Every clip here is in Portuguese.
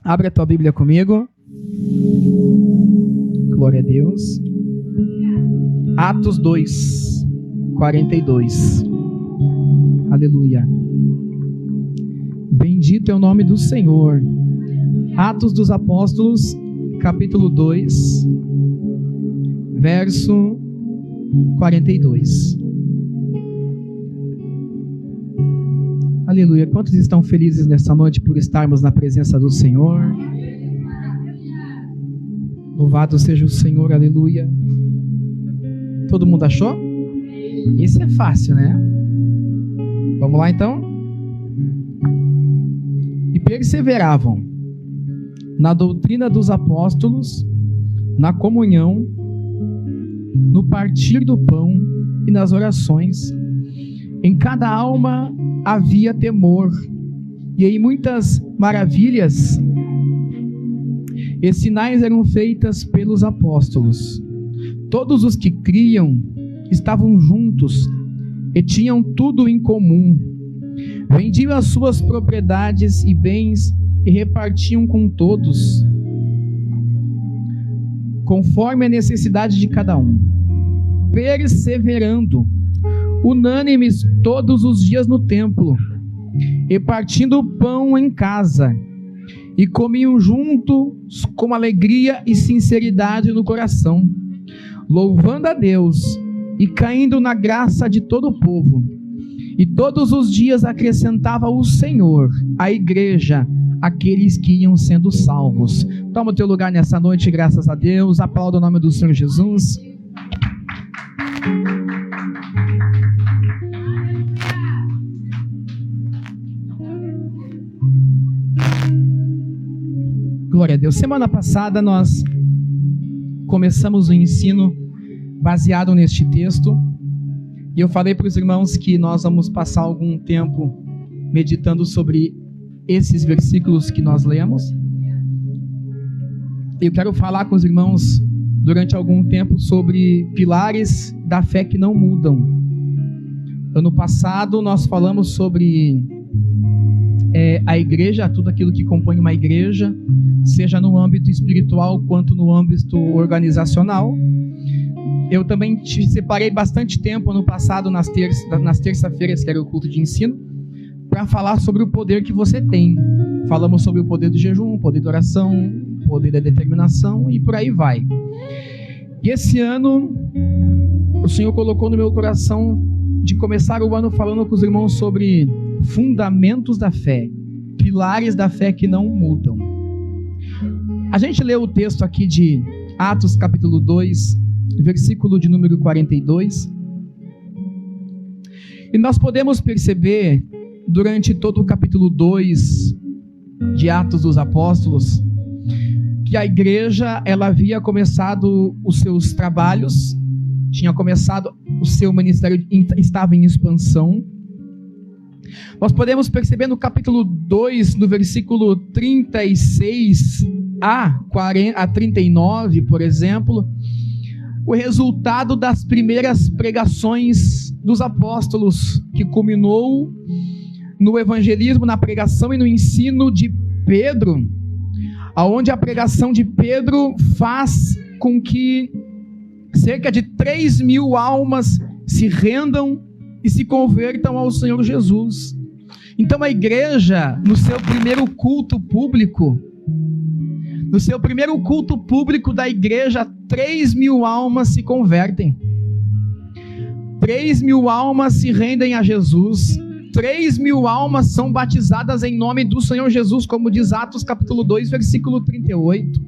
Abre a tua Bíblia comigo. Glória a Deus. Atos 2, 42. Aleluia. Bendito é o nome do Senhor. Atos dos Apóstolos, capítulo 2, verso 42. Aleluia. Quantos estão felizes nessa noite por estarmos na presença do Senhor? Louvado seja o Senhor, aleluia. Todo mundo achou? Isso é fácil, né? Vamos lá então? E perseveravam na doutrina dos apóstolos, na comunhão, no partir do pão e nas orações. Em cada alma havia temor, e em muitas maravilhas e sinais eram feitas pelos apóstolos. Todos os que criam estavam juntos e tinham tudo em comum. Vendiam as suas propriedades e bens e repartiam com todos, conforme a necessidade de cada um. Perseverando, unânimes todos os dias no templo, e partindo o pão em casa, e comiam juntos com alegria e sinceridade no coração, louvando a Deus e caindo na graça de todo o povo. E todos os dias acrescentava o Senhor à igreja aqueles que iam sendo salvos. Toma o teu lugar nessa noite, graças a Deus. Aplauda o nome do Senhor Jesus. Glória a Deus. Semana passada nós começamos o ensino baseado neste texto, e eu falei para os irmãos que nós vamos passar algum tempo meditando sobre esses versículos que nós lemos. Eu quero falar com os irmãos durante algum tempo sobre pilares da fé que não mudam. Ano passado nós falamos sobre a igreja, tudo aquilo que compõe uma igreja, seja no âmbito espiritual quanto no âmbito organizacional. Eu também te separei bastante tempo ano passado, nas terça-feiras, que era o culto de ensino, para falar sobre o poder que você tem. Falamos sobre o poder do jejum, o poder da oração, o poder da determinação e por aí vai. E esse ano, o Senhor colocou no meu coração de começar o ano falando com os irmãos sobre fundamentos da fé, pilares da fé que não mudam. A gente leu o texto aqui de Atos capítulo 2, versículo de número 42, e nós podemos perceber durante todo o capítulo 2 de Atos dos Apóstolos que a igreja, ela havia começado os seus trabalhos, tinha começado o seu ministério, estava em expansão. Nós podemos perceber no capítulo 2, no versículo 36 a 39, por exemplo, o resultado das primeiras pregações dos apóstolos, que culminou no evangelismo, na pregação e no ensino de Pedro, aonde a pregação de Pedro faz com que cerca de 3.000 almas se rendam e se convertam ao Senhor Jesus. Então a igreja, no seu primeiro culto público, da igreja, 3.000 almas se convertem. 3.000 almas se rendem a Jesus. 3.000 almas são batizadas em nome do Senhor Jesus, como diz Atos capítulo 2, versículo 38.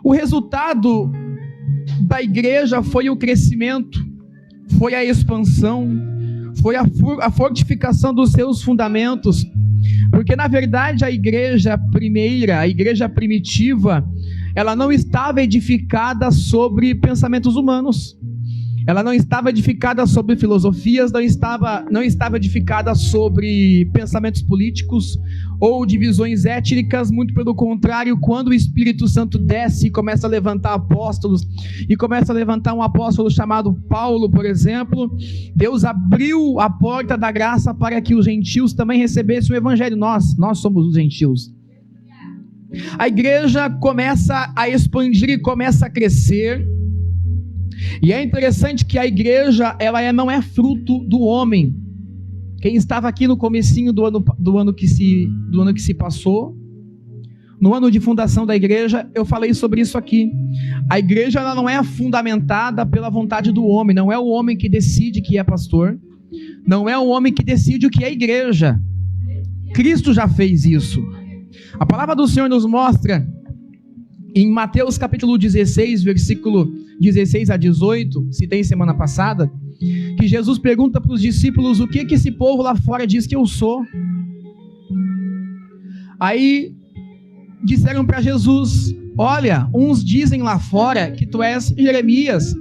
O resultado da igreja foi o crescimento, foi a expansão, foi a fortificação dos seus fundamentos, porque na verdade a igreja primeira, a igreja primitiva, ela não estava edificada sobre pensamentos humanos, ela não estava edificada sobre filosofias, não estava edificada sobre pensamentos políticos ou divisões étnicas. Muito pelo contrário, quando o Espírito Santo desce e começa a levantar apóstolos, e começa a levantar um apóstolo chamado Paulo, por exemplo, Deus abriu a porta da graça para que os gentios também recebessem o evangelho. Nós somos os gentios. A igreja começa a expandir e começa a crescer. E é interessante que a igreja, não é fruto do homem. Quem estava aqui no comecinho do ano que se passou, no ano de fundação da igreja, eu falei sobre isso aqui. A igreja ela não é fundamentada pela vontade do homem. Não é o homem que decide que é pastor. Não é o homem que decide o que é igreja. Cristo já fez isso. A palavra do Senhor nos mostra em Mateus capítulo 16, versículo 16 a 18, citei semana passada, que Jesus pergunta para os discípulos o que esse povo lá fora diz que eu sou. Aí disseram para Jesus: olha, uns dizem lá fora que tu és Jeremias,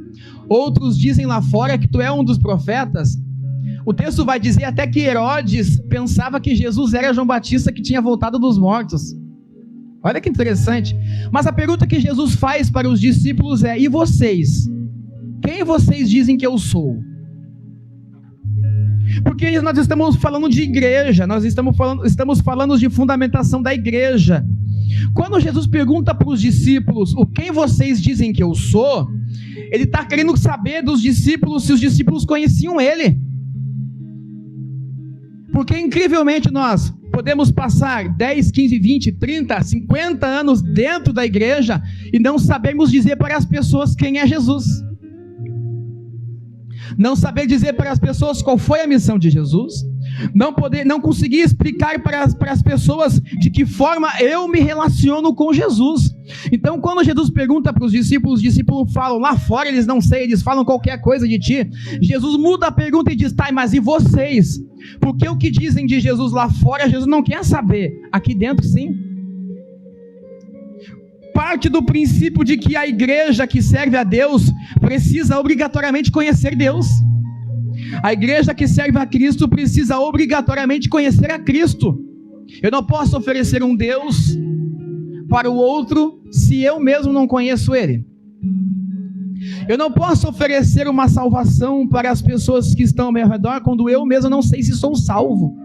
outros dizem lá fora que tu é um dos profetas. O texto vai dizer até que Herodes pensava que Jesus era João Batista que tinha voltado dos mortos. Olha que interessante. Mas a pergunta que Jesus faz para os discípulos é: e vocês? Quem vocês dizem que eu sou? Porque nós estamos falando de igreja, nós estamos falando de fundamentação da igreja. Quando Jesus pergunta para os discípulos: o quem vocês dizem que eu sou? Ele está querendo saber dos discípulos se os discípulos conheciam ele. Porque incrivelmente nós podemos passar 10, 15, 20, 30, 50 anos dentro da igreja e não sabemos dizer para as pessoas quem é Jesus. Não saber dizer para as pessoas qual foi a missão de Jesus. Não conseguir explicar para as pessoas de que forma eu me relaciono com Jesus. Então quando Jesus pergunta para os discípulos falam: lá fora eles não sei, eles falam qualquer coisa de ti. Jesus muda a pergunta e diz: tá, mas e vocês? Porque o que dizem de Jesus lá fora, Jesus não quer saber. Aqui dentro sim. Parte do princípio de que a igreja que serve a Deus precisa obrigatoriamente conhecer Deus. A igreja que serve a Cristo precisa obrigatoriamente conhecer a Cristo. Eu não posso oferecer um Deus para o outro se eu mesmo não conheço Ele. Eu não posso oferecer uma salvação para as pessoas que estão ao meu redor quando eu mesmo não sei se sou salvo.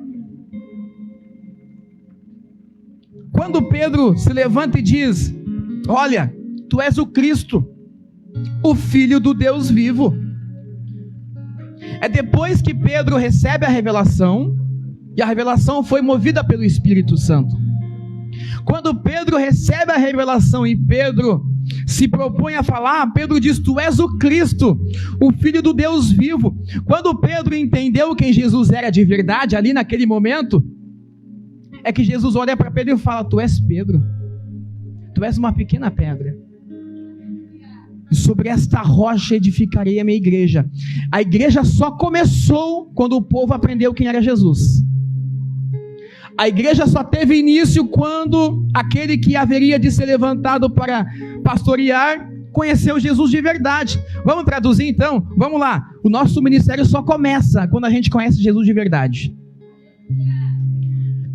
Quando Pedro se levanta e diz: olha, tu és o Cristo, o Filho do Deus vivo. É depois que Pedro recebe a revelação, e a revelação foi movida pelo Espírito Santo. Quando Pedro recebe a revelação e Pedro se propõe a falar, Pedro diz: tu és o Cristo, o Filho do Deus vivo. Quando Pedro entendeu quem Jesus era de verdade, ali naquele momento, é que Jesus olha para Pedro e fala: tu és Pedro, tu és uma pequena pedra, e sobre esta rocha edificarei a minha igreja. A igreja só começou quando o povo aprendeu quem era Jesus. A igreja só teve início quando aquele que haveria de ser levantado para pastorear conheceu Jesus de verdade. Vamos traduzir então? Vamos lá. O nosso ministério só começa quando a gente conhece Jesus de verdade.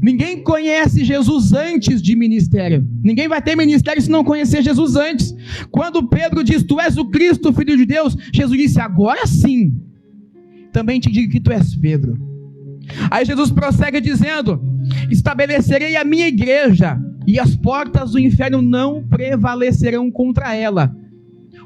Ninguém conhece Jesus antes de ministério. Ninguém vai ter ministério se não conhecer Jesus antes. Quando Pedro diz: tu és o Cristo, Filho de Deus, Jesus disse: agora sim, também te digo que tu és Pedro. Aí Jesus prossegue dizendo: estabelecerei a minha igreja, e as portas do inferno não prevalecerão contra ela.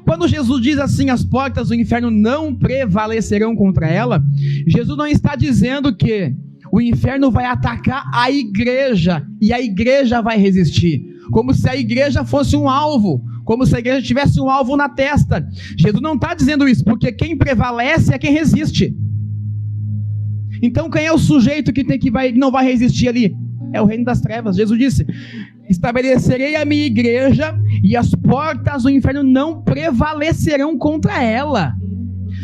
Quando Jesus diz assim: as portas do inferno não prevalecerão contra ela, Jesus não está dizendo que o inferno vai atacar a igreja e a igreja vai resistir, como se a igreja fosse um alvo, como se a igreja tivesse um alvo na testa. Jesus não está dizendo isso, porque quem prevalece é quem resiste. Então quem é o sujeito que não vai resistir ali? É o reino das trevas. Jesus disse: estabelecerei a minha igreja e as portas do inferno não prevalecerão contra ela.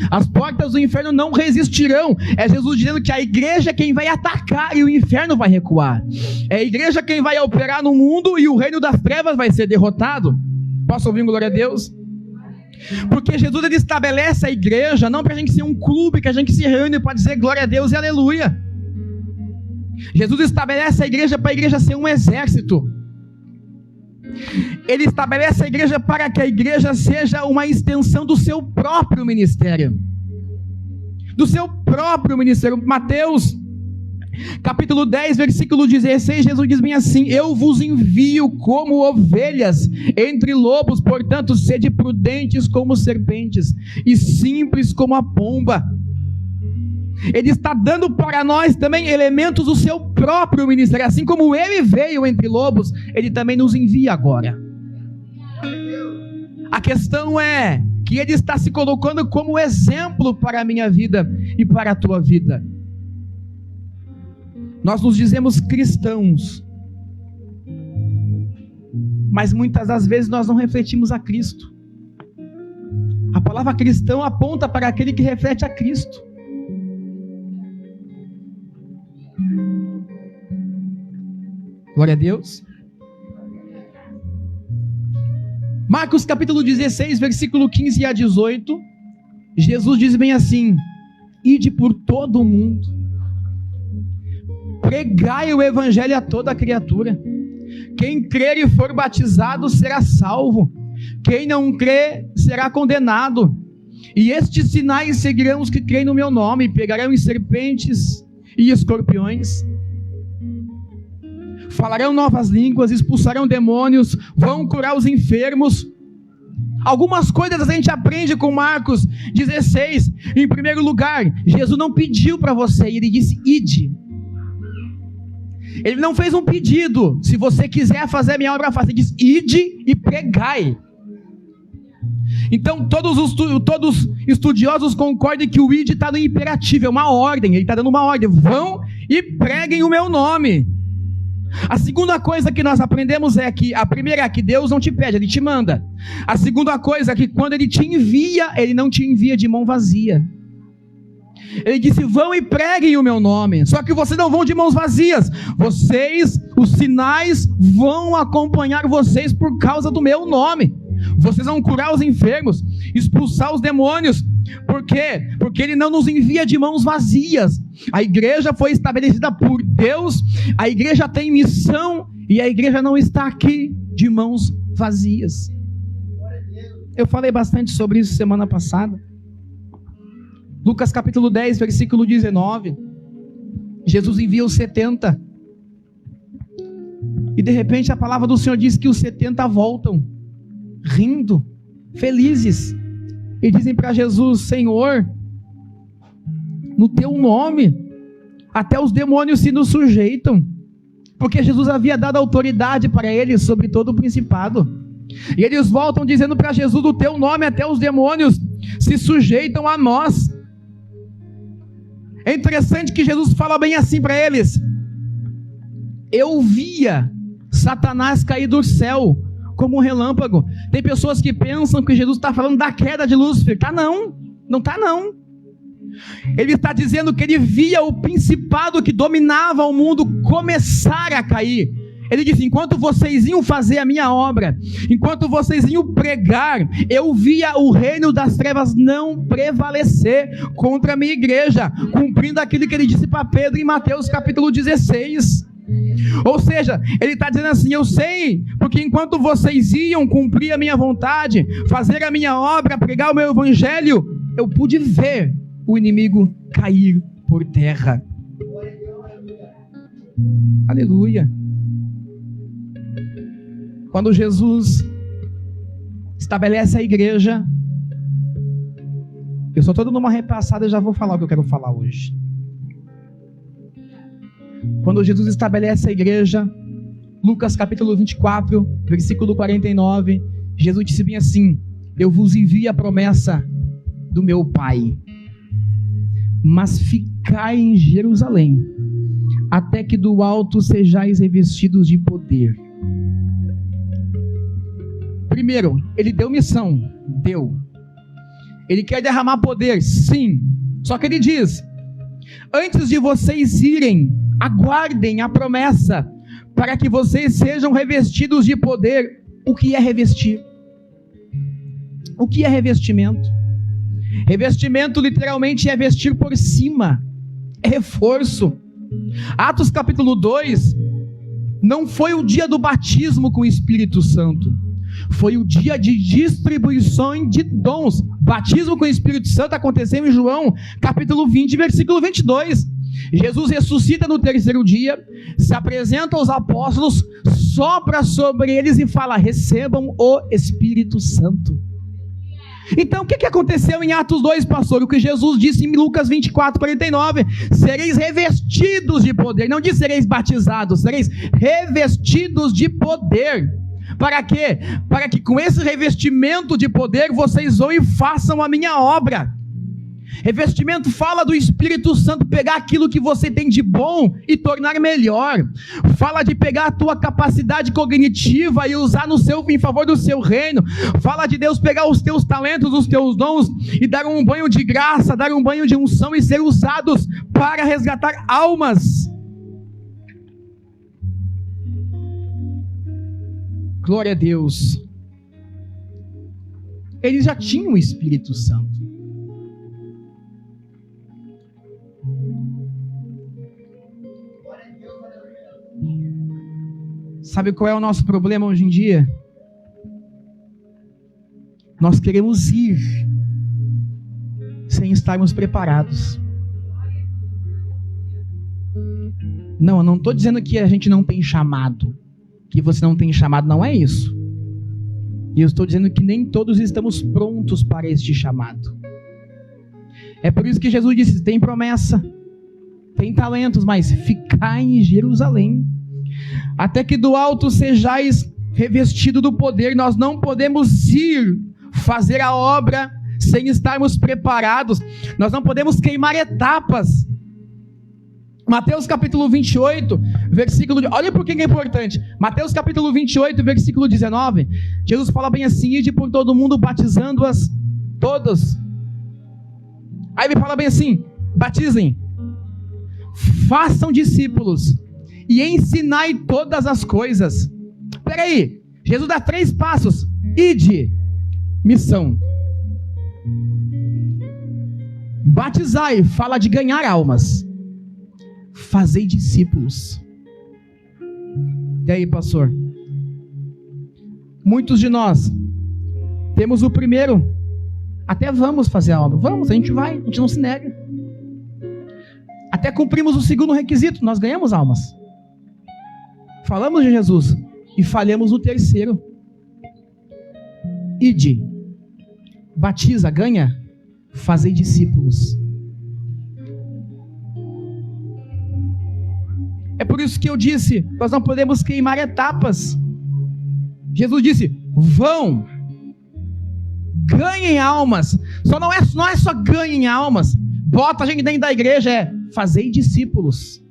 As portas do inferno não resistirão. É Jesus dizendo que a igreja é quem vai atacar e o inferno vai recuar. É a igreja quem vai operar no mundo e o reino das trevas vai ser derrotado. Posso ouvir um glória a Deus? Porque Jesus ele estabelece a igreja não para a gente ser um clube que a gente se reúne para dizer glória a Deus e aleluia. Jesus estabelece a igreja para a igreja ser um exército. Ele estabelece a igreja para que a igreja seja uma extensão do seu próprio ministério. Do seu próprio ministério. Mateus Capítulo 10, versículo 16, Jesus diz bem assim: eu vos envio como ovelhas entre lobos, portanto sede prudentes como serpentes e simples como a pomba. Ele está dando para nós também elementos do seu próprio ministério. Assim como ele veio entre lobos, ele também nos envia agora. A questão é que ele está se colocando como exemplo para a minha vida e para a tua vida. Nós nos dizemos cristãos, mas muitas das vezes nós não refletimos a Cristo. A palavra cristão aponta para aquele que reflete a Cristo. Glória a Deus. Marcos capítulo 16, versículo 15 a 18, Jesus diz bem assim: ide por todo o mundo, pregai o evangelho a toda criatura. Quem crer e for batizado será salvo, quem não crer será condenado. E estes sinais seguirão os que creem no meu nome: pegarão em serpentes e escorpiões, falarão novas línguas, expulsarão demônios, vão curar os enfermos. Algumas coisas a gente aprende com Marcos 16. Em primeiro lugar, Jesus não pediu para você, ele disse ide. Ele não fez um pedido: se você quiser fazer a minha obra, faça. Ele disse ide e pregai. Então todos estudiosos concordam que o id está no imperativo, é uma ordem. Ele está dando uma ordem: vão e preguem o meu nome. A segunda coisa que nós aprendemos é que, a primeira é que Deus não te pede, Ele te manda. A segunda coisa é que quando Ele te envia, Ele não te envia de mão vazia. Ele disse: vão e preguem o meu nome. Só que vocês não vão de mãos vazias. Vocês, os sinais vão acompanhar vocês por causa do meu nome. Vocês vão curar os enfermos, expulsar os demônios. Por quê? Porque Ele não nos envia de mãos vazias. A igreja foi estabelecida por Deus, a igreja tem missão, e a igreja não está aqui de mãos vazias. Eu falei bastante sobre isso semana passada. Lucas capítulo 10, versículo 19. Jesus envia os 70. E de repente a palavra do Senhor diz que os 70 voltam, rindo, felizes. E dizem para Jesus: Senhor, no teu nome, até os demônios se nos sujeitam. Porque Jesus havia dado autoridade para eles sobre todo o principado. E eles voltam dizendo para Jesus: no teu nome, até os demônios se sujeitam a nós. É interessante que Jesus fala bem assim para eles: eu via Satanás cair do céu como um relâmpago. Tem pessoas que pensam que Jesus está falando da queda de Lúcifer. Não está não. Ele está dizendo que ele via o principado que dominava o mundo começar a cair. Ele disse: enquanto vocês iam fazer a minha obra, enquanto vocês iam pregar, eu via o reino das trevas não prevalecer contra a minha igreja, cumprindo aquilo que ele disse para Pedro em Mateus capítulo 16. Ou seja, ele está dizendo assim: eu sei, porque enquanto vocês iam cumprir a minha vontade, fazer a minha obra, pregar o meu evangelho, eu pude ver o inimigo cair por terra. Aleluia. Quando Jesus estabelece a igreja, eu só estou dando uma repassada e já vou falar o que eu quero falar hoje. Quando Jesus estabelece a igreja, Lucas capítulo 24, versículo 49, Jesus disse bem assim: eu vos envio a promessa do meu Pai, mas ficai em Jerusalém, até que do alto sejais revestidos de poder. Primeiro, ele deu missão, deu. Ele quer derramar poder, sim. Só que ele diz: antes de vocês irem, aguardem a promessa, para que vocês sejam revestidos de poder. O que é revestir? O que é revestimento? Revestimento literalmente é vestir por cima, é reforço. Atos capítulo 2, não foi o dia do batismo com o Espírito Santo, foi o dia de distribuição de dons. Batismo com o Espírito Santo aconteceu em João capítulo 20, versículo 22. Jesus ressuscita no terceiro dia, se apresenta aos apóstolos, sopra sobre eles e fala: recebam o Espírito Santo. Então o que aconteceu em Atos 2, pastor? O que Jesus disse em Lucas 24, 49, sereis revestidos de poder, não diz sereis batizados, sereis revestidos de poder. Para quê? Para que com esse revestimento de poder vocês vão e façam a minha obra. Revestimento fala do Espírito Santo pegar aquilo que você tem de bom e tornar melhor. Fala de pegar a tua capacidade cognitiva e usar em favor do seu reino. Fala de Deus pegar os teus talentos, os teus dons e dar um banho de graça, dar um banho de unção e ser usados para resgatar almas. Glória a Deus. Eles já tinham o Espírito Santo. Sabe qual é o nosso problema hoje em dia? Nós queremos ir sem estarmos preparados. Não, eu não estou dizendo que a gente não tem chamado, que você não tem chamado, não é isso. E eu estou dizendo que nem todos estamos prontos para este chamado. É por isso que Jesus disse: tem promessa, tem talentos, mas ficai em Jerusalém, até que do alto sejais revestido do poder. Nós não podemos ir fazer a obra sem estarmos preparados. Nós não podemos queimar etapas. Mateus capítulo 28, versículo... Olha por que é importante. Mateus capítulo 28, versículo 19. Jesus fala bem assim: ide por todo mundo batizando-as todas. Aí ele fala bem assim: batizem, façam discípulos e ensinai todas as coisas. Peraí, Jesus dá 3 passos: ide, missão. Batizai, fala de ganhar almas. Fazei discípulos. E aí, pastor? Muitos de nós temos o primeiro, até vamos fazer a obra, vamos, a gente vai, a gente não se nega. Até cumprimos o segundo requisito, nós ganhamos almas. Falamos de Jesus e falhamos no terceiro. Ide, batiza, ganha, fazei discípulos. É por isso que eu disse, nós não podemos queimar etapas. Jesus disse: vão, ganhem almas. Não é só ganhem almas, bota a gente dentro da igreja, é fazei discípulos.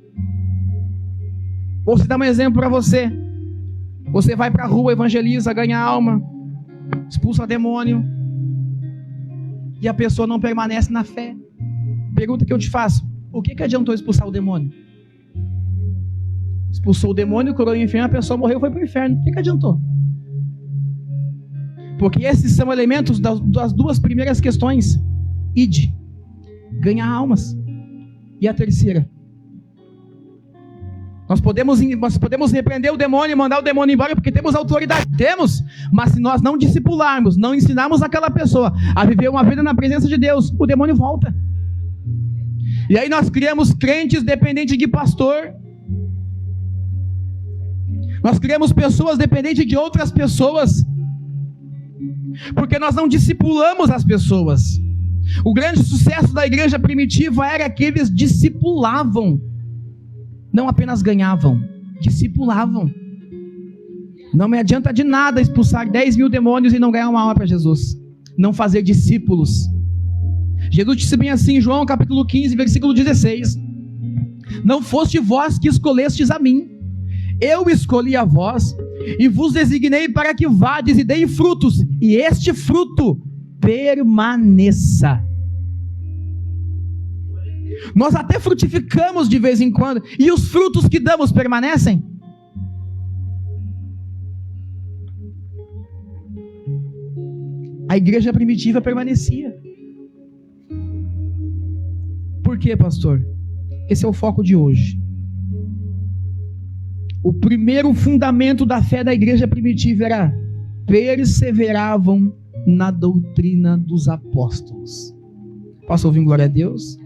Vou dar um exemplo para você. Você vai para a rua, evangeliza, ganha alma, expulsa demônio, e a pessoa não permanece na fé. Pergunta que eu te faço: o que adiantou expulsar o demônio? Expulsou o demônio, curou o inferno, a pessoa morreu e foi para o inferno. O que adiantou? Porque esses são elementos das 2 primeiras questões. Ide, ganhar almas. E a terceira: nós podemos repreender o demônio e mandar o demônio embora porque temos autoridade. Temos, mas se nós não discipularmos, não ensinarmos aquela pessoa a viver uma vida na presença de Deus, o demônio volta. E aí nós criamos crentes dependentes de pastor. Nós criamos pessoas dependentes de outras pessoas, porque nós não discipulamos as pessoas. O grande sucesso da igreja primitiva era que eles discipulavam, não apenas ganhavam, discipulavam. Não me adianta de nada expulsar 10.000 demônios e não ganhar uma alma para Jesus, não fazer discípulos. Jesus disse bem assim, João capítulo 15, versículo 16: não foste vós que escolhestes a mim, eu escolhi a vós e vos designei para que vades e deem frutos, e este fruto permaneça. Nós até frutificamos de vez em quando, e os frutos que damos permanecem? A igreja primitiva permanecia. Por quê, pastor? Esse é o foco de hoje. O primeiro fundamento da fé da igreja primitiva era: perseveravam na doutrina dos apóstolos. Posso ouvir glória a Deus?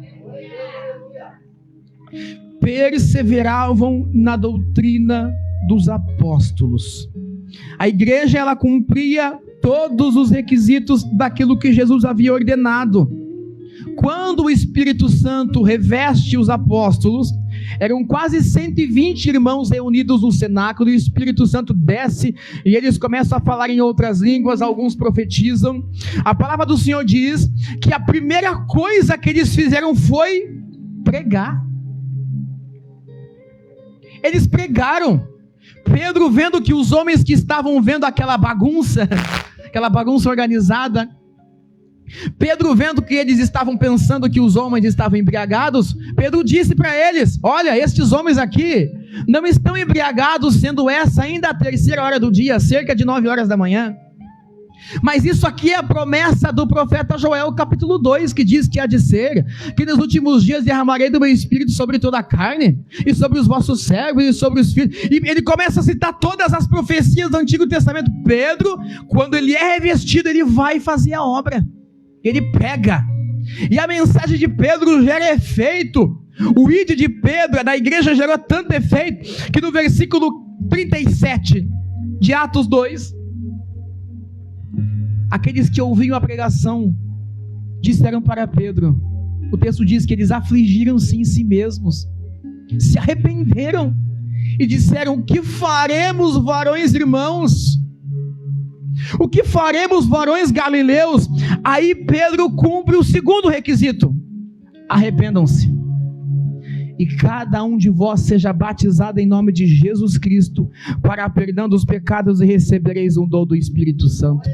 perseveravam na doutrina dos apóstolos. A igreja, ela cumpria todos os requisitos daquilo que Jesus havia ordenado. Quando o Espírito Santo reveste os apóstolos, eram quase 120 irmãos reunidos no cenáculo, e o Espírito Santo desce, e eles começam a falar em outras línguas, alguns profetizam. A palavra do Senhor diz que a primeira coisa que eles fizeram foi pregar. Eles pregaram. Pedro, vendo que os homens que estavam vendo aquela bagunça organizada, Pedro, vendo que eles estavam pensando que os homens estavam embriagados, Pedro disse para eles: olha, estes homens aqui não estão embriagados, sendo essa ainda a 3ª hora do dia, cerca de 9 horas da manhã. Mas isso aqui é a promessa do profeta Joel, capítulo 2, que diz que há de ser, que nos últimos dias derramarei do meu espírito sobre toda a carne, e sobre os vossos servos, e sobre os filhos. E ele começa a citar todas as profecias do Antigo Testamento. Pedro, quando ele é revestido, ele vai fazer a obra. Ele prega, e a mensagem de Pedro gera efeito. O ide de Pedro, da igreja, gerou tanto efeito, que no versículo 37 de Atos 2, aqueles que ouviam a pregação disseram para Pedro, o texto diz que eles afligiram-se em si mesmos, se arrependeram e disseram: o que faremos, varões irmãos? O que faremos, varões galileus? Aí Pedro cumpre o segundo requisito: arrependam-se, e cada um de vós seja batizado em nome de Jesus Cristo, para a perdão dos pecados, e recebereis um dom do Espírito Santo.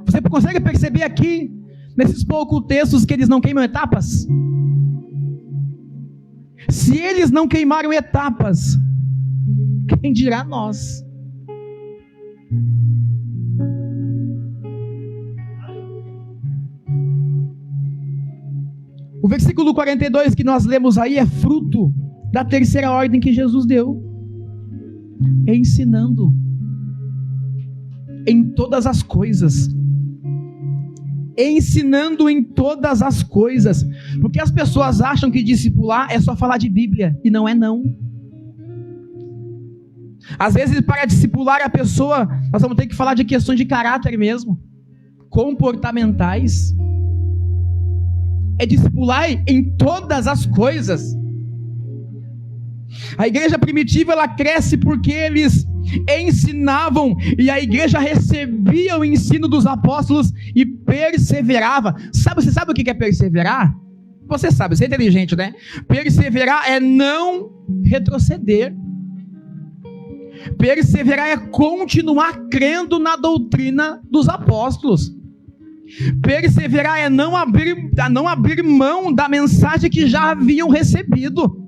Você consegue perceber aqui, nesses poucos textos, que eles não queimam etapas? Se eles não queimaram etapas, quem dirá nós? O versículo 42 que nós lemos aí é fruto da 3ª ordem que Jesus deu: ensinando em todas as coisas. Ensinando em todas as coisas. Porque as pessoas acham que discipular é só falar de Bíblia, e não é não. Às vezes, para discipular a pessoa, nós vamos ter que falar de questões de caráter mesmo, comportamentais. É discipular em todas as coisas. A igreja primitiva, ela cresce porque eles ensinavam, e a igreja recebia o ensino dos apóstolos e perseverava. Você sabe o que é perseverar? Você sabe, você é inteligente, né? Perseverar é não retroceder. Perseverar é continuar crendo na doutrina dos apóstolos. Perseverar é não abrir mão da mensagem que já haviam recebido.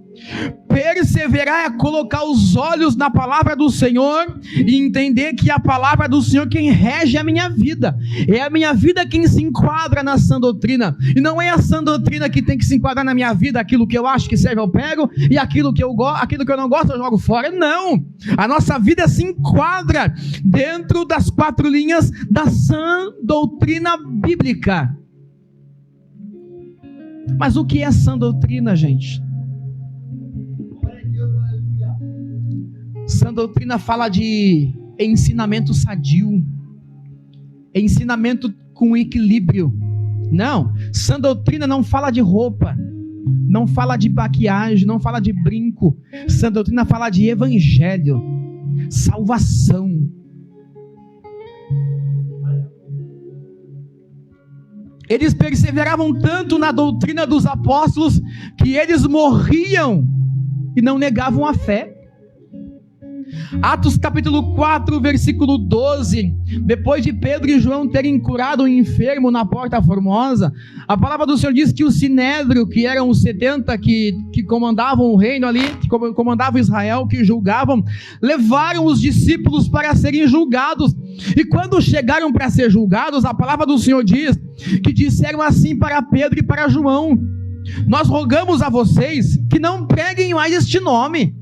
Perseverar é colocar os olhos na palavra do Senhor e entender que a palavra do Senhor quem rege a minha vida. É a minha vida quem se enquadra na sã doutrina. E não é a sã doutrina que tem que se enquadrar na minha vida. Aquilo que eu acho que serve eu pego, e aquilo que eu não gosto eu jogo fora. Não! A nossa vida se enquadra dentro das 4 linhas da sã doutrina bíblica. Mas o que é sã doutrina, gente? Sã doutrina fala de ensinamento sadio, ensinamento com equilíbrio. Não, sã doutrina não fala de roupa, não fala de maquiagem, não fala de brinco. Sã doutrina fala de evangelho, salvação. Eles perseveravam tanto na doutrina dos apóstolos que eles morriam e não negavam a fé. Atos capítulo 4, versículo 12, depois de Pedro e João terem curado um enfermo na Porta Formosa, a palavra do Senhor diz que o Sinédrio, que eram os 70 que comandavam o reino ali, que comandavam Israel, que julgavam, levaram os discípulos para serem julgados. E quando chegaram para ser julgados, a palavra do Senhor diz que disseram assim para Pedro e para João: nós rogamos a vocês que não preguem mais este nome.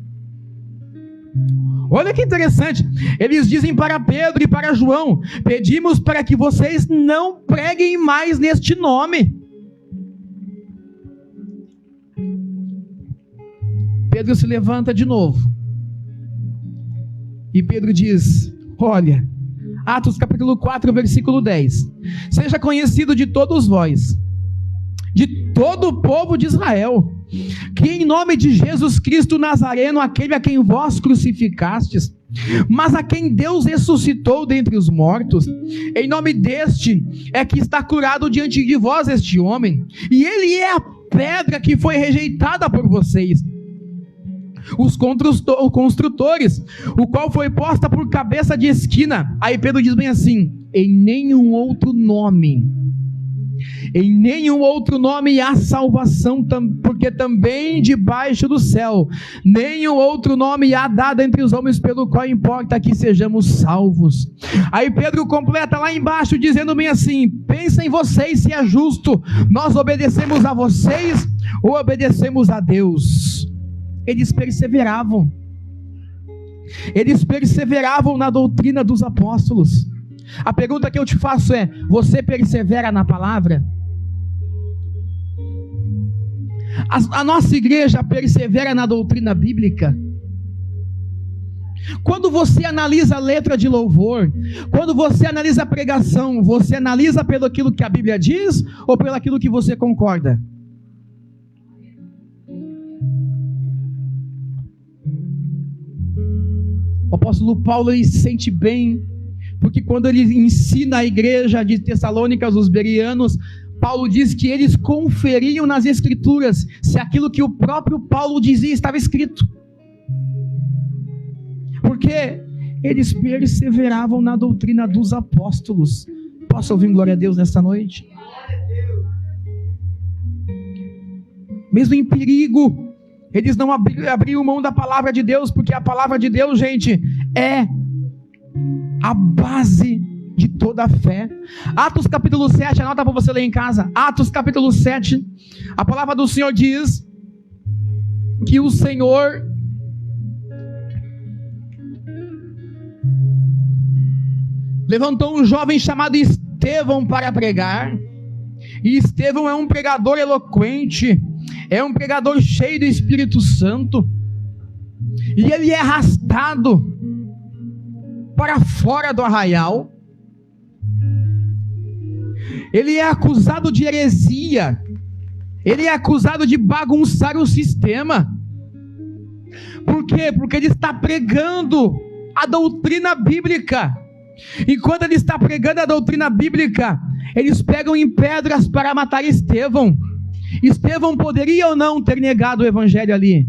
Olha que interessante, eles dizem para Pedro e para João: pedimos para que vocês não preguem mais neste nome. Pedro se levanta de novo. E Pedro diz, olha, Atos capítulo 4, versículo 10. Seja conhecido de todos vós, de todo o povo de Israel, que em nome de Jesus Cristo Nazareno, aquele a quem vós crucificastes, mas a quem Deus ressuscitou dentre os mortos, em nome deste é que está curado diante de vós este homem, e ele é a pedra que foi rejeitada por vocês, os construtores, o qual foi posta por cabeça de esquina. Aí Pedro diz bem assim, em nenhum outro nome há salvação, porque também debaixo do céu nenhum outro nome há dado entre os homens pelo qual importa que sejamos salvos. Aí Pedro completa lá embaixo dizendo bem assim, pensem vocês se é justo, nós obedecemos a vocês ou obedecemos a Deus? Eles perseveravam na doutrina dos apóstolos. A pergunta que eu te faço é, você persevera na palavra? A nossa igreja persevera na doutrina bíblica? Quando você analisa a letra de louvor, quando você analisa a pregação, você analisa pelo aquilo que a Bíblia diz ou pelo aquilo que você concorda? O apóstolo Paulo, ele se sente bem, porque quando ele ensina a igreja de Tessalônica, os bereanos, Paulo diz que eles conferiam nas escrituras se aquilo que o próprio Paulo dizia estava escrito. Porque eles perseveravam na doutrina dos apóstolos. Posso ouvir glória a Deus nesta noite? Mesmo em perigo, eles não abriram mão da palavra de Deus, porque a palavra de Deus, gente, é a base de toda a fé. Atos capítulo 7, anota para você ler em casa. Atos capítulo 7, a palavra do Senhor diz que o Senhor levantou um jovem chamado Estevão para pregar. E Estevão é um pregador eloquente, é um pregador cheio do Espírito Santo, e ele é arrastado para fora do arraial. Ele é acusado de heresia, ele é acusado de bagunçar o sistema. Por quê? Porque ele está pregando a doutrina bíblica, e quando ele está pregando a doutrina bíblica, eles pegam em pedras para matar Estevão. Estevão poderia ou não ter negado o evangelho ali?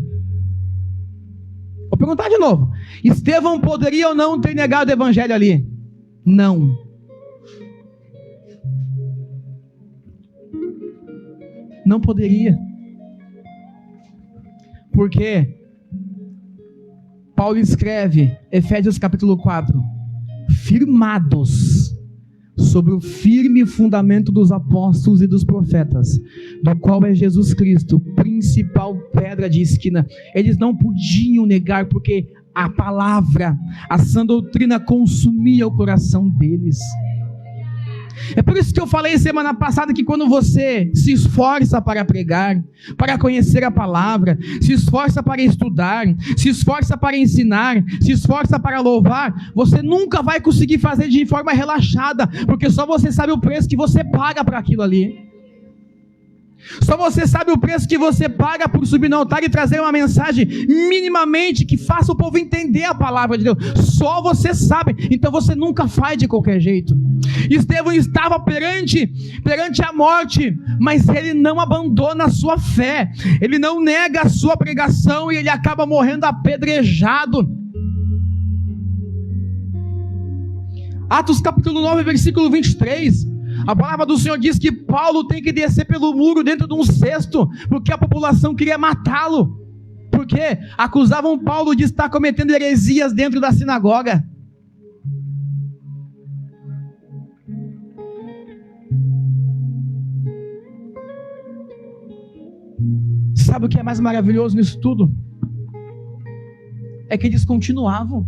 Vou perguntar de novo. Estevão poderia ou não ter negado o evangelho ali? Não. Não poderia. Porque Paulo escreve, Efésios capítulo 4, firmados sobre o firme fundamento dos apóstolos e dos profetas, do qual é Jesus Cristo, principal pedra de esquina. Eles não podiam negar, porque a palavra, a sã doutrina consumia o coração deles. É por isso que eu falei semana passada que quando você se esforça para pregar, para conhecer a palavra, se esforça para estudar, se esforça para ensinar, se esforça para louvar, você nunca vai conseguir fazer de forma relaxada, porque só você sabe o preço que você paga para aquilo ali. Só você sabe o preço que você paga por subir no altar e trazer uma mensagem minimamente que faça o povo entender a palavra de Deus. Só você sabe. Então você nunca faz de qualquer jeito. Estevão estava perante a morte, mas ele não abandona a sua fé, ele não nega a sua pregação, e ele acaba morrendo apedrejado. Atos capítulo 9, versículo 23. A palavra do Senhor diz que Paulo tem que descer pelo muro dentro de um cesto, porque a população queria matá-lo. Porque acusavam Paulo de estar cometendo heresias dentro da sinagoga. Sabe o que é mais maravilhoso nisso tudo? É que eles continuavam.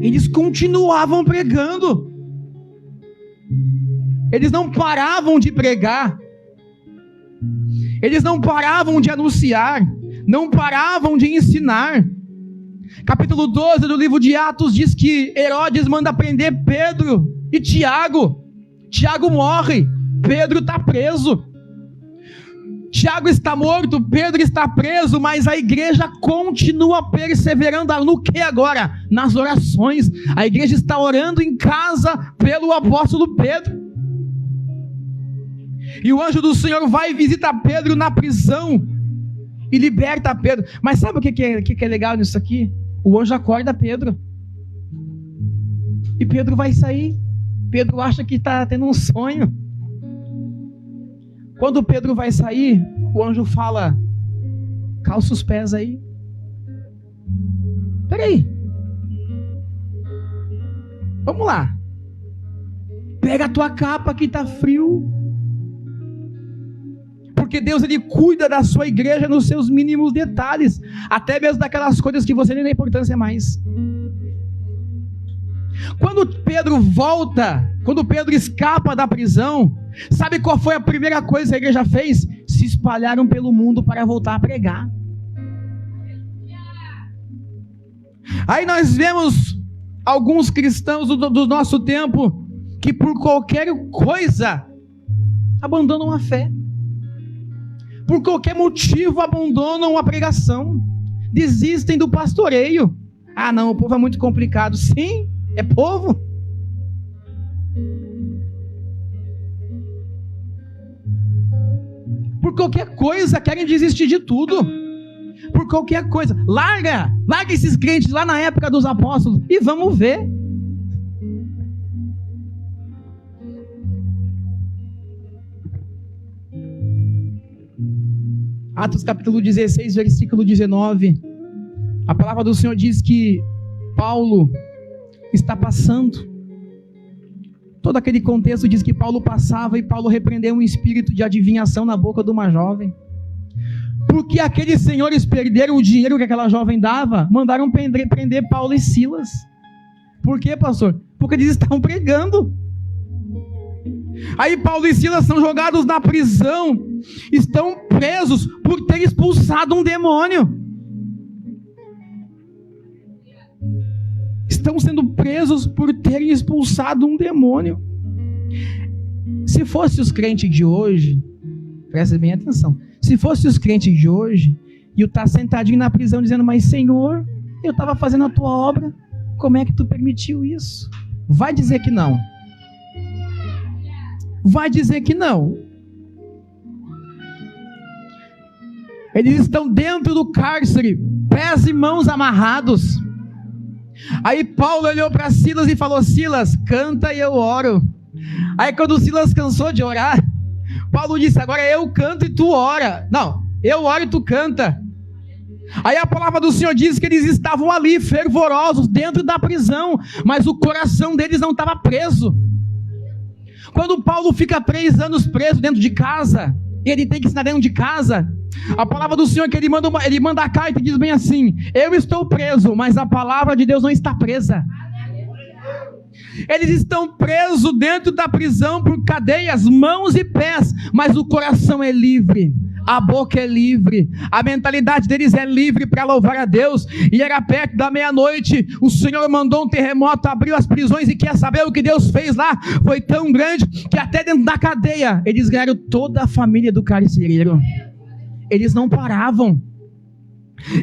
Eles continuavam pregando. Eles não paravam de pregar. Eles não paravam de anunciar, não paravam de ensinar. Capítulo 12 do livro de Atos diz que Herodes manda prender Pedro e Tiago. Tiago morre, Pedro está preso. Tiago está morto, Pedro está preso, mas a igreja continua perseverando no que agora? Nas orações. A igreja está orando em casa pelo apóstolo Pedro. E o anjo do Senhor vai e visita Pedro na prisão e liberta Pedro. Mas sabe o que é legal nisso aqui? O anjo acorda Pedro. E Pedro vai sair. Pedro acha que está tendo um sonho. Quando Pedro vai sair, o anjo fala: calça os pés aí. Peraí. Vamos lá. Pega a tua capa que está frio. Porque Deus, Ele cuida da sua igreja nos seus mínimos detalhes. Até mesmo daquelas coisas que você nem dá importância mais. Quando Pedro volta, quando Pedro escapa da prisão, sabe qual foi a primeira coisa que a igreja fez? Se espalharam pelo mundo para voltar a pregar. Aí nós vemos alguns cristãos do nosso tempo que por qualquer coisa abandonam a fé. Por qualquer motivo abandonam a pregação. Desistem do pastoreio. Ah não, o povo é muito complicado. Sim, é povo. Por qualquer coisa querem desistir de tudo. Por qualquer coisa. Larga esses crentes lá na época dos apóstolos e vamos ver. Atos capítulo 16, versículo 19. A palavra do Senhor diz que Paulo está passando. Todo aquele contexto diz que Paulo passava e Paulo repreendeu um espírito de adivinhação na boca de uma jovem. Porque aqueles senhores perderam o dinheiro que aquela jovem dava, mandaram prender Paulo e Silas. Por quê, pastor? Porque eles estavam pregando. Aí Paulo e Silas são jogados na prisão, estão presos por ter expulsado um demônio. Estão sendo presos por terem expulsado um demônio. Se fosse os crentes de hoje, presta bem atenção, se fosse os crentes de hoje, e eu estar sentadinho na prisão dizendo: mas Senhor, eu estava fazendo a tua obra, como é que tu permitiu isso? Vai dizer que não. Vai dizer que não. Eles estão dentro do cárcere, pés e mãos amarrados. Aí Paulo olhou para Silas e falou: Silas, canta e eu oro. Aí quando Silas cansou de orar, Paulo disse: agora eu canto e tu ora. Não, eu oro e tu canta. Aí a palavra do Senhor diz que eles estavam ali fervorosos dentro da prisão, mas o coração deles não estava preso. Quando Paulo fica 3 anos preso dentro de casa, ele tem que ensinar dentro de casa, a palavra do Senhor é que ele manda a carta e diz bem assim: eu estou preso, mas a palavra de Deus não está presa. Eles estão presos dentro da prisão por cadeias, mãos e pés, mas o coração é livre, a boca é livre, a mentalidade deles é livre para louvar a Deus. E era perto da meia-noite, o Senhor mandou um terremoto, abriu as prisões, e quer saber o que Deus fez lá? Foi tão grande que até dentro da cadeia eles ganharam toda a família do carcereiro. Eles não paravam.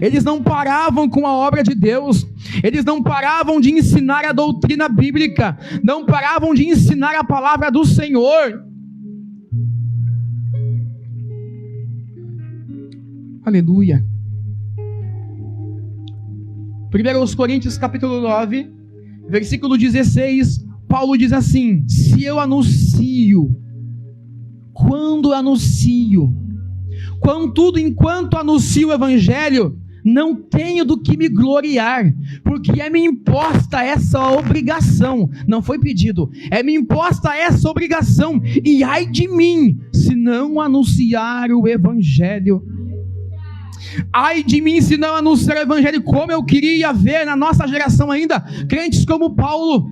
Eles não paravam com a obra de Deus. Eles não paravam de ensinar a doutrina bíblica. Não paravam de ensinar a palavra do Senhor. Aleluia. 1 Coríntios capítulo 9, versículo 16, Paulo diz assim: se eu anuncio, quando anuncio, contudo, enquanto anuncio o evangelho, não tenho do que me gloriar, porque é me imposta essa obrigação, não foi pedido, é me imposta essa obrigação, e ai de mim, se não anunciar o evangelho. Ai de mim se não anunciar o evangelho. Como eu queria ver na nossa geração ainda crentes como Paulo.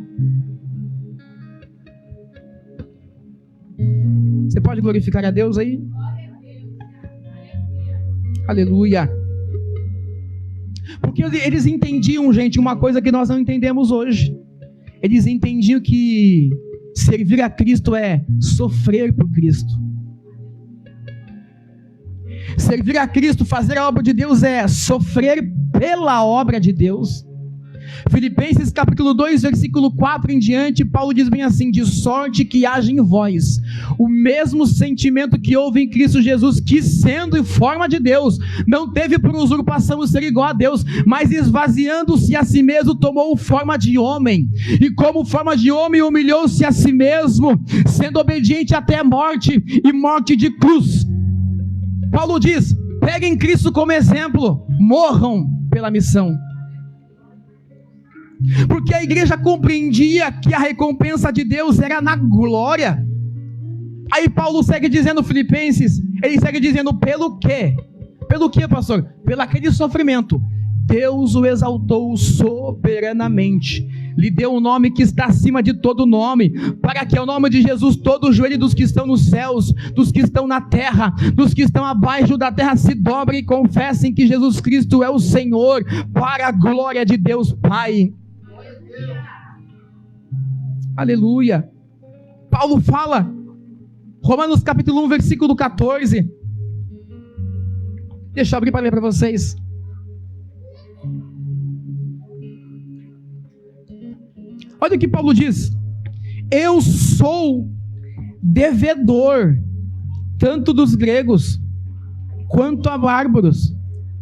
Você pode glorificar a Deus aí? Aleluia. Porque eles entendiam, gente, uma coisa que nós não entendemos hoje. Eles entendiam que servir a Cristo é sofrer por Cristo. Servir a Cristo, fazer a obra de Deus é sofrer pela obra de Deus. Filipenses capítulo 2, versículo 4 em diante, Paulo diz bem assim: de sorte que haja em vós o mesmo sentimento que houve em Cristo Jesus, que sendo em forma de Deus, não teve por usurpação o ser igual a Deus, mas esvaziando-se a si mesmo, tomou forma de homem, e como forma de homem humilhou-se a si mesmo, sendo obediente até a morte, e morte de cruz. Paulo diz: peguem Cristo como exemplo, morram pela missão. Porque a igreja compreendia que a recompensa de Deus era na glória. Aí Paulo segue dizendo, Filipenses, ele segue dizendo, pelo quê? Pelo quê, pastor? Pelo aquele sofrimento, Deus o exaltou soberanamente, lhe deu um nome que está acima de todo nome, para que ao nome de Jesus todo o joelho dos que estão nos céus, dos que estão na terra, dos que estão abaixo da terra, se dobrem e confessem que Jesus Cristo é o Senhor, para a glória de Deus Pai. Aleluia. Paulo fala, Romanos capítulo 1, versículo 14. Deixa eu abrir para ler para vocês. Olha o que Paulo diz: eu sou devedor, tanto dos gregos, quanto a bárbaros,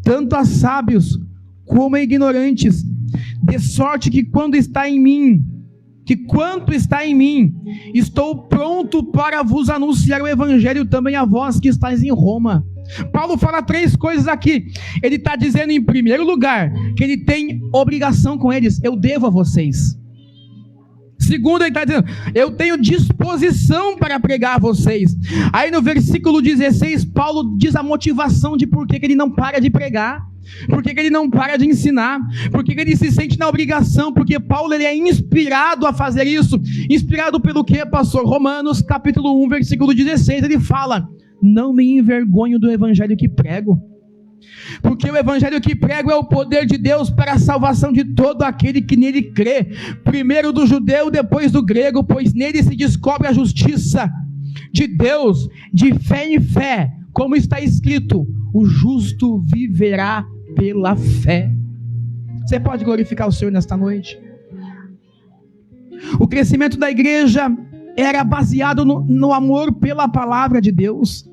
tanto a sábios, como a ignorantes, de sorte que quanto está em mim, estou pronto para vos anunciar o evangelho também a vós que estáis em Roma. Paulo fala 3 coisas aqui. Ele está dizendo, em primeiro lugar, que ele tem obrigação com eles. Eu devo a vocês. Segundo, ele está dizendo, eu tenho disposição para pregar a vocês. Aí no versículo 16, Paulo diz a motivação de por que ele não para de pregar, por que ele não para de ensinar, por que ele se sente na obrigação, porque Paulo ele é inspirado a fazer isso. Inspirado pelo quê, pastor? Romanos capítulo 1, versículo 16, ele fala, não me envergonho do evangelho que prego, porque o evangelho que prego é o poder de Deus para a salvação de todo aquele que nele crê, primeiro do judeu, depois do grego, pois nele se descobre a justiça de Deus, de fé em fé, como está escrito, o justo viverá pela fé. Você pode glorificar o Senhor nesta noite? O crescimento da igreja era baseado no amor pela palavra de Deus,